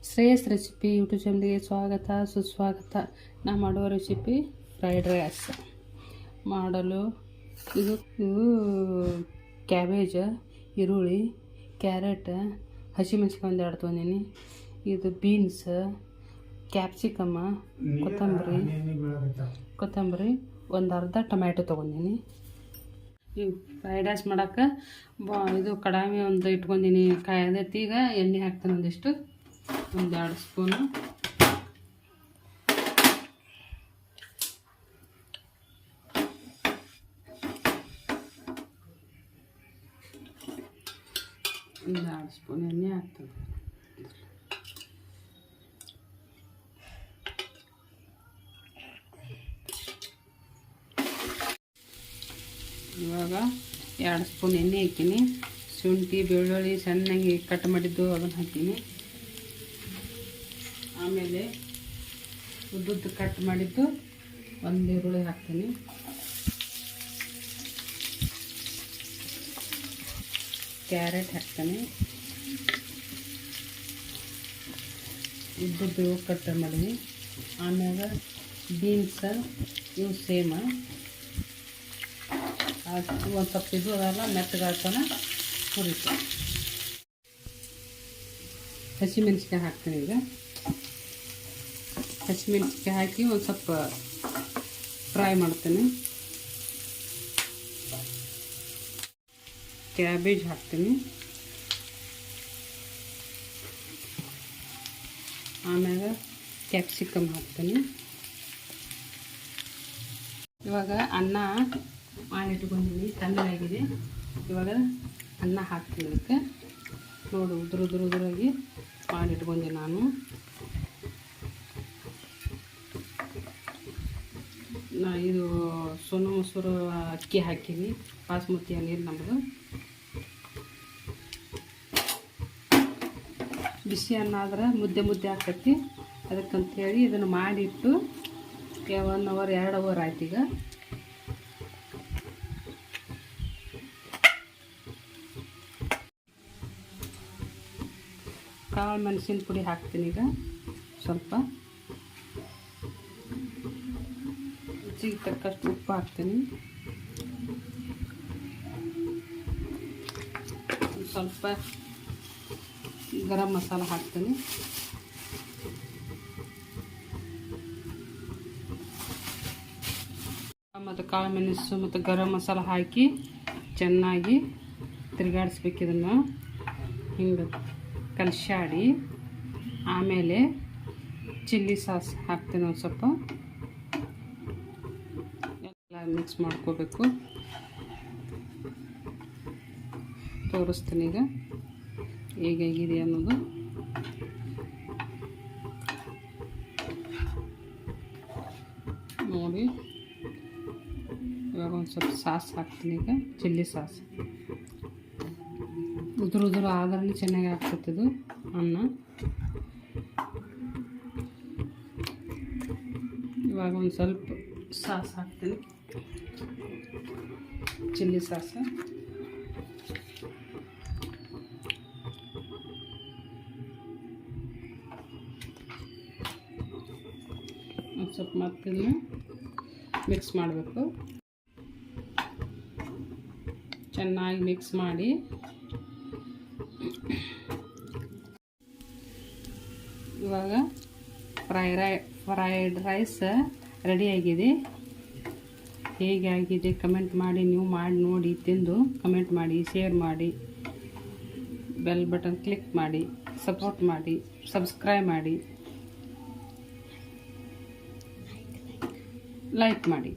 Shreyas recipe YouTube ಚಾನಲ್ಗೆ ಸ್ವಾಗತ ಸುಸ್ವಾಗತ. ನಾ ಮಾಡುವ ರೆಸಿಪಿ ಫ್ರೈಡ್ ರೈಸ್ ಮಾಡಲು ಇದು ಕ್ಯಾಬೇಜ, ಈರುಳ್ಳಿ, ಕ್ಯಾರೆಟ್, ಹಸಿಮೆಣಸಿನ್ಕಾಯಿ ಒಂದೆರಡು ತೊಗೊಂಡಿನಿ. ಇದು ಬೀನ್ಸ್, ಕ್ಯಾಪ್ಸಿಕಮ್ಮ, ಕೊತ್ತಂಬರಿ ಒಂದು ಅರ್ಧ ಟೊಮ್ಯಾಟೊ ತೊಗೊಂಡಿನಿ. ಈ ಫ್ರೈಡ್ ರೈಸ್ ಮಾಡೋಕ್ಕೆ ಇದು ಕಡಾಯಿ ಒಂದು ಇಟ್ಕೊಂಡಿನಿ. ಕಾಯದೈತಿ. ಈಗ ಎಣ್ಣೆ ಹಾಕ್ತಾನೆ ಒಂದಿಷ್ಟು, ಒಂದು 2 ಸ್ಪೂನು. ಒಂದು 2 ಸ್ಪೂನ್ ಎಣ್ಣೆ ಹಾಕ್ತಾನೆ. ಇವಾಗ 2 ಸ್ಪೂನ್ ಎಣ್ಣೆ ಹಾಕೀನಿ. ಶುಂಠಿ, ಬೆಳ್ಳುಳ್ಳಿ ಸಣ್ಣಗೆ ಕಟ್ ಮಾಡಿದ್ದು ಅದನ್ನು ಹಾಕೀನಿ. ಆಮೇಲೆ ಉದ್ದುದ್ದು ಕಟ್ ಮಾಡಿದ್ದು ಒಂದು ಈರುಳ್ಳಿ ಹಾಕ್ತೀನಿ. ಕ್ಯಾರೆಟ್ ಹಾಕ್ತೀನಿ. ಉದ್ದುದ್ದು ಕಟ್ ಮಾಡೀನಿ. ಆಮ್ಯಾಗ ಬೀನ್ಸ್ ಇವು ಸೇಮ್ ಒಂದು ಸ್ವಲ್ಪ ಇದು ಅದೆಲ್ಲ ಮೆತ್ತಗೆ ಹಾಕೋಣ ಹುರಿತು. ಹಸಿಮೆಣಸಿನ್ಕಾಯಿ ಹಾಕ್ತೀನಿ. ಈಗ ಹಸಿಮೆಣಸಿನ್ಕಾಯಿ ಹಾಕಿ ಒಂದು ಸ್ವಲ್ಪ ಫ್ರೈ ಮಾಡ್ತೀನಿ. ಕ್ಯಾಬೇಜ್ ಹಾಕ್ತೀನಿ. ಆಮ್ಯಾಗ ಕ್ಯಾಪ್ಸಿಕಮ್ ಹಾಕ್ತೀನಿ. ಇವಾಗ ಅನ್ನ ಮಾಡಿಟ್ಕೊಂಡಿದ್ದೀನಿ, ತಣ್ಣಗಾಗಿದೆ. ಇವಾಗ ಅನ್ನ ಹಾಕ್ತೀನಿ. ಅದಕ್ಕೆ ನೋಡಿ ಉದುರಾಗಿ ಮಾಡಿಟ್ಕೊಂಡೆ ನಾನು. ಇದು ಸೋನು ಮೊಸರು ಅಕ್ಕಿ ಹಾಕೀನಿ. ಬಾಸ್ಮತಿ ನೀರು ನಮ್ಮದು. ಬಿಸಿ ಅನ್ನ ಆದ್ರೆ ಮುದ್ದೆ ಹಾಕತ್ತಿ. ಅದಕ್ಕಂತೇಳಿ ಇದನ್ನು ಮಾಡಿಟ್ಟು 1 ಅವರ್ 2 ಅವರ್ ಆಯ್ತು. ಈಗ ಕಾಳು ಮೆಣಸಿನ ಪುಡಿ ಹಾಕ್ತೀನಿ. ಈಗ ಸ್ವಲ್ಪ ರುಚಿಗೆ ತಕ್ಕಷ್ಟು ಉಪ್ಪು ಹಾಕ್ತೀನಿ. ಸ್ವಲ್ಪ ಗರಂ ಮಸಾಲ ಹಾಕ್ತೀನಿ. ಮತ್ತು ಕಾಳು ಮೆಣಸು ಮತ್ತು ಗರಂ ಮಸಾಲ ಹಾಕಿ ಚೆನ್ನಾಗಿ ತಿರುಗಾಡಿಸ್ಬೇಕು. ಇದನ್ನು ಹಿಂಗೆ ಕಲಸಾಡಿ ಆಮೇಲೆ ಚಿಲ್ಲಿ ಸಾಸ್ ಹಾಕ್ತೀನಿ. ಒಂದು ಸ್ವಲ್ಪ ಎಲ್ಲ ಮಿಕ್ಸ್ ಮಾಡ್ಕೋಬೇಕು. ತೋರಿಸ್ತೀನಿ ಈಗ ಹೇಗಿದೆ ಅನ್ನೋದು. ನೋಡಿ, ಇವಾಗ ಒಂದು ಸ್ವಲ್ಪ ಸಾಸ್ ಹಾಕ್ತೀನಿ. ಈಗ ಚಿಲ್ಲಿ ಸಾಸ್ ಉದುರು ಆದ್ರೂ ಚೆನ್ನಾಗಿ ಆಗ್ತದೆ ಅನ್ನ. ಇವಾಗ ಒಂದು ಸ್ವಲ್ಪ ಸಾಸ್ ಹಾಕ್ತೀನಿ, ಚಿಲ್ಲಿ ಸಾಸ್. ಒಂದು ಸ್ವಲ್ಪ ಮತ್ತನ್ನು ಮಿಕ್ಸ್ ಮಾಡಬೇಕು. ಚೆನ್ನಾಗಿ ಮಿಕ್ಸ್ ಮಾಡಿ ಇವಾಗ ಫ್ರೈಡ್ ರೈಸ್ ರೆಡಿಯಾಗಿದೆ. ಹೇಗೆ ಆಗಿದೆ ಕಮೆಂಟ್ ಮಾಡಿ. ನೀವು ಮಾಡಿ ನೋಡಿ, ತಿಂದು ಕಮೆಂಟ್ ಮಾಡಿ, ಶೇರ್ ಮಾಡಿ, ಬೆಲ್ ಬಟನ್ ಕ್ಲಿಕ್ ಮಾಡಿ, ಸಪೋರ್ಟ್ ಮಾಡಿ, ಸಬ್ಸ್ಕ್ರೈಬ್ ಮಾಡಿ, ಲೈಕ್ ಮಾಡಿ.